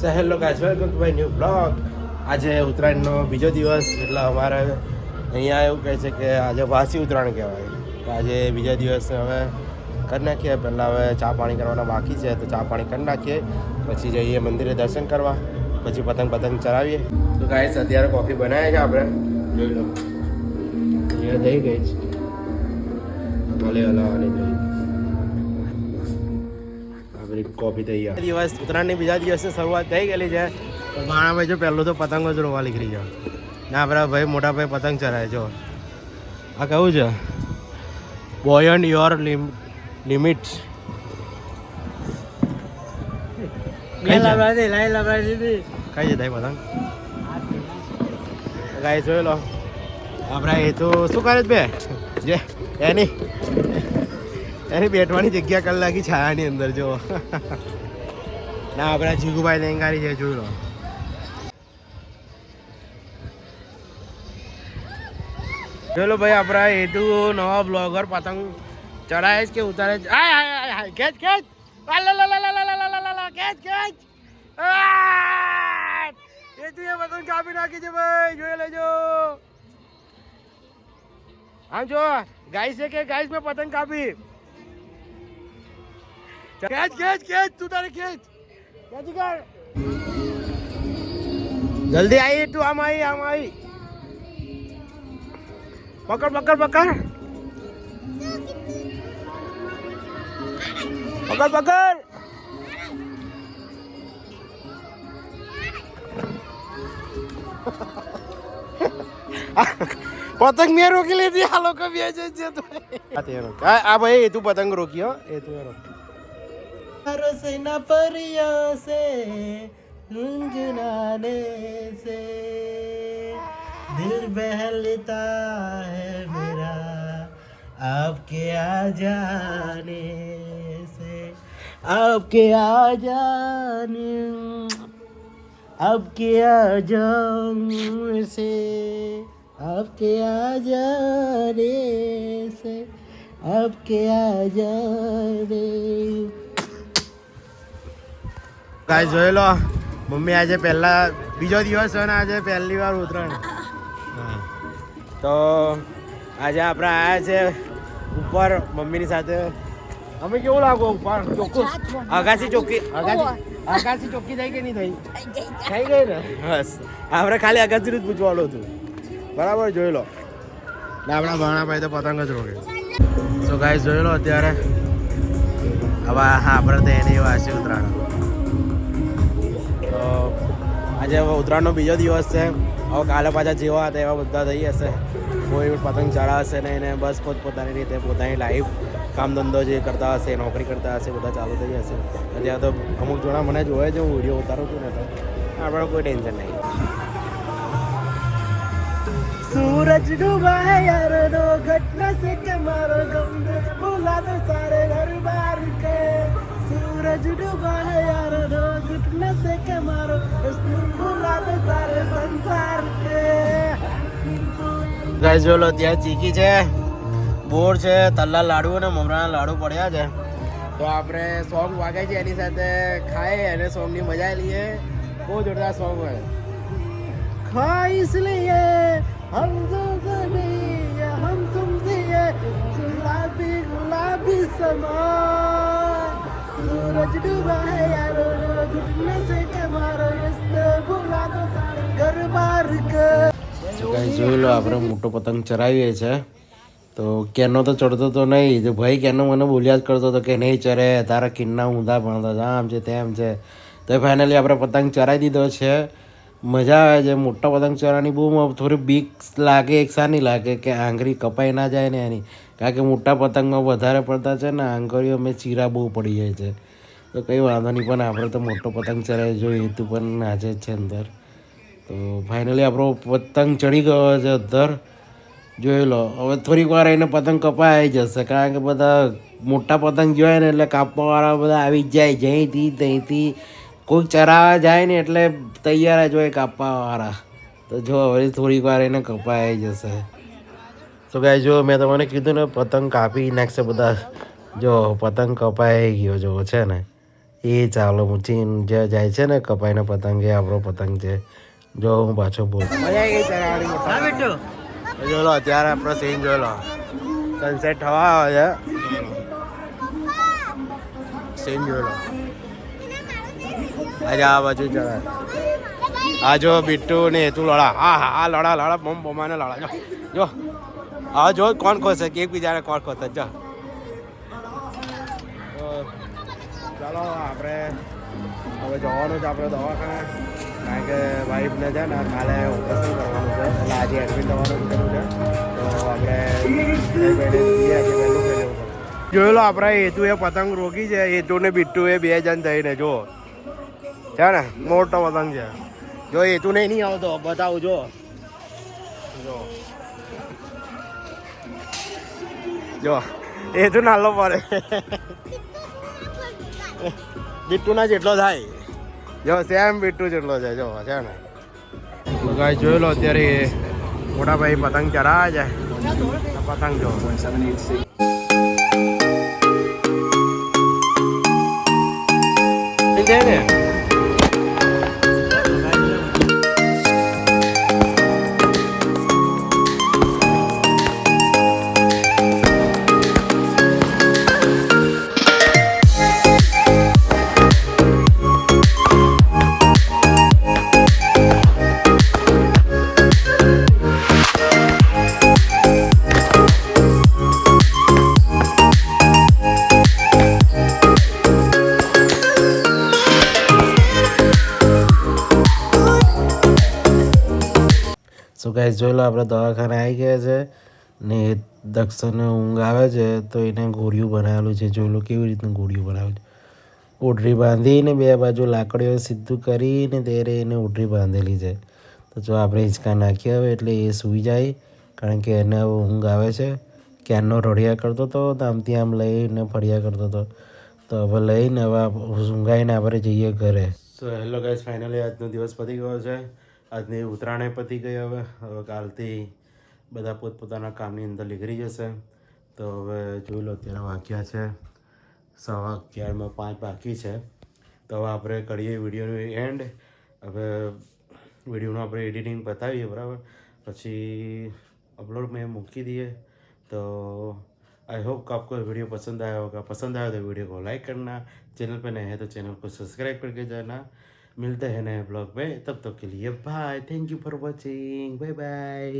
સહેલો guys welcome to my new blog. આજે ઉત્તરાયણનો બીજો દિવસ એટલે અમારે અહીંયા એવું કહે છે કે આજે વાસી ઉત્તરાયણ કહેવાય. તો આજે બીજા દિવસે હવે કરી નાખીએ. પહેલાં હવે ચા પાણી કરવાના બાકી છે તો ચા પાણી કરી નાખીએ, પછી જઈએ મંદિરે દર્શન કરવા, પછી પતંગ ચરાવીએ. તો ગાઈસ અત્યારે કોફી બનાવીએ છે આપણે, જોઈ લો અહીંયા થઈ ગઈ છે, ભલે હલાવવાની જોઈએ. કોફી તૈયાર. દિવસ ઉત્તરાયણની બીજા દિવસે શરૂઆત થઈ ગયેલી છે. તો મારા ભાઈ જો પહેલું તો પતંગો જ રોવા નીકળી જાવ ના, આપણા ભાઈ મોટા ભાઈ પતંગ ચરાય. જો આ કેવું છે, બોયન્ડ યોર લિમિટ્સ. કઈ છે પતંગ ગાય જોઈ લો. આપણા એ તો શું કરે છે બે જે એની બેઠવાની જગ્યા કરી નાખી છાયાની અંદર. જો ના આપણા જીગુભાઈ લેંગારી છે, જોઈ લો. ચલો ભાઈ, આપણા એટુ નવા બ્લોગર પતંગ ચડાય છે કે ઉતારે છે? ખેંચ ખેંચ ખેંચ. એટુ એ પતંગ કાપી નાખી છે ભાઈ, જોઈ લેજો. આમ જો ગાય છે કે ગાય મેં પતંગ કાપી. ખેંચ ખેંચ ખેંચ, તું તારે ખેંચ, ખેંચી કર જલ્દી. આવી તું, આમ આવી પકડ પકડ પકડ પકડ પકડ. પતંગ મેં રોકી લીધી, આ લોકો બેસે છે. આ ભાઈ એ તું પતંગ રોકી હો, એ તું રોકી. सेना परियों से गुनगुनाने से दिल बहलता है मेरा आपके आ जाने से, आपके आ जाने, आपके आ जाने से, आपके आ जाने से, आपके आ जाने. ગાઈસ જોઈ લો, મમ્મી આજે બીજો દિવસ હોય ને આજે પહેલી વાર ઉત્તરાયણ. તો આજે આપણે આવ્યા છે ઉપર મમ્મીની સાથે. અમે કેવું લાગો ઉપર ચોખ્ખું અગાસી ચોખ્ખી થઈ કે નહીં થઈ ગઈ ને? બસ આપણે ખાલી અગાસીનું જ પૂછવાનું હતું, બરાબર. જોઈ લો ને આપણા ભાણાભાઈ તો પતંગ જ રોકે. તો ગાઈસ જોઈ લો અત્યારે હવે આપણે તો એની વાસી ઉત્તરાયણ. તો આજે ઉત્તરાયણનો બીજો દિવસ છે. હવે કાલે પાછા જેવા હતા એવા બધા થઈ જશે. કોઈ પતંગ ચડાવશે નહીં ને બસ પોતપોતાની રીતે પોતાની લાઈફ કામ ધંધો જે કરતા હશે, નોકરી કરતા હશે, બધા ચાલુ થઈ જશે. અત્યારે તો અમુક જણા મને જોવે છે, હું વિડીયો ઉતારું છું ને, તો આપણે કોઈ ટેન્શન નહીં. सूरज डूबा है यार दो घटना से कमारो गम भुला दो सारे घर बार के. सूरज डूबा है यार दो घटना से कमारो भुला दो सारे संसार के. ગાઈસ જો લો, ત્યાં ચીકી છે, બોર છે, તલ્લા લાડુ અને મમરાના લાડુ પડ્યા છે. તો આપણે સોંગ વાગે છે, એની સાથે ખાઈએ અને સોંગની મજા લઈએ. બહુ જોરદાર સોંગ હોય. ખા इसलिए हम हम तुमसे गुलाबी गुलाबी समा सूरज डूबा है यारो घुटने से कमारो भुला दो घर बार के. જોઈ લો, આપણે મોટો પતંગ ચરાવીએ છે. તો કેનો તો ચડતો તો નહીં, જો ભાઈ કેનો મને બોલ્યા જ કરતો હતો કે નહીં ચરે, તારા કિન્ના ઊંધા ભણતા આમ છે તેમ છે. તો ફાઇનલી આપણે પતંગ ચરાવી દીધો છે. મજા આવે છે. મોટા પતંગ ચરાવવાની બહુ થોડી બીક લાગે, એક સાની લાગે કે આંગળી કપાઈ ના જાય ને એની, કારણ કે મોટા પતંગમાં વધારે પડતા છે ને આંગળીઓ અમે ચીરા બહુ પડી જાય છે. તો કંઈ વાંધો નહીં, પણ આપણે તો મોટો પતંગ ચરાવી જોઈએ, હેતુ પણ નાચે જ છે અંદર. તો ફાઇનલી આપણો પતંગ ચડી ગયો છે અંદર, જોઈ લો. હવે થોડીક વાર એને પતંગ કપાઈ જશે, કારણ કે બધા મોટા પતંગ જોઈએ ને એટલે કાપવાવાળા બધા આવી જ જાય ત્યાંથી. કોઈ ચરાવવા જાય ને એટલે તૈયાર જ હોય કાપવાવાળા. તો જો હવે થોડીક વાર એને કપાઈ જશે. તો ગાય જો મેં તમને કીધું ને પતંગ કાપી નાખશે બધા. જો પતંગ કપાઈ ગયો જો છે ને, એ ચાલો મુચીન જે જાય છે ને કપાઈને પતંગ એ આપણો પતંગ છે. જો હું પાછો બોલ જો લો અત્યારે આપણો સીન જોઈ લો સનસેટ થવા આવે છે સીન જોઈ લો આજે આ બાજુ જરા આ જો બિટ્ટુ ને તું લડા આ લડા બમ બમાને લડા જો હા જો કોણ ખોશે કે એકબીજાને કોણ ખોશે જો ચાલો આપણે હવે જવાનું છે આપણે દવાખાને કારણ કે વાઈફને છે ને કાલે ઓપરેશન કરવાનું છે એટલે આજે એડમિટ થવાનું કર્યું છે તો આપણે જોઈ લો આપણે હેતુ એ પતંગ રોકી છે હેતુ ને બિટ્ટુ એ 2 જણ થઈને જો છે ને મોટો પતંગ છે જો હેતુ નહીં આવતો બતાવું જો જો હેતુ નાલો પડે બિટ્ટુ ના જેટલો થાય જો સેમ બિટ્ટુ જેટલો છે જો છે ને ગાય જોઈ લો અત્યારે મોટા ભાઈ પતંગ ચરાવે છે પતંગ જો ને સો ગાઈસ જોઈ લો આપણે દવાખાને આવી ગયા છે ને દક્ષને ઊંઘ આવે છે તો એને ગોળિયું બનાવેલું છે જોઈ લો કેવી રીતનું ગોળિયું બનાવેલું છે ઓઢરી બાંધીને 2 બાજુ લાકડીઓ સીધું કરીને ત્યારે એને ઓઢરી બાંધેલી છે તો જો આપણે હિંચકા નાખીએ હવે એટલે એ સૂઈ જાય કારણ કે એને હવે ઊંઘ આવે છે ક્યારનો રડ્યા કરતો હતો આમથી આમ લઈને ફર્યા કરતો હતો તો હવે લઈને હવે ઊંઘાઈને આપણે જઈએ ઘરે. સો હેલો ગાઈસ ફાઇનલી આજનો દિવસ પતી ગયો છે. આજની ઉત્તરાયણ પતી ગઈ હવે કાલથી બધા પોતપોતાના કામની અંદર નીકળી જશે તો હવે જોઈ લો અત્યારે વાગ્યા છે 11:15 5 બાકી છે તો હવે આપણે કરીએ વિડીયોનું એન્ડ. હવે વિડીયોનું આપણે એડિટિંગ બતાવીએ બરાબર પછી अपलोड में मूकी दिए तो आई होप कि आपको वीडियो पसंद आया होगा. पसंद आया तो वीडियो को लाइक करना, चैनल पे नए हैं तो चैनल को सब्सक्राइब करके जाना. मिलते हैं नए ब्लॉग में, तब तक के लिए bye. Thank you for watching. Bye bye.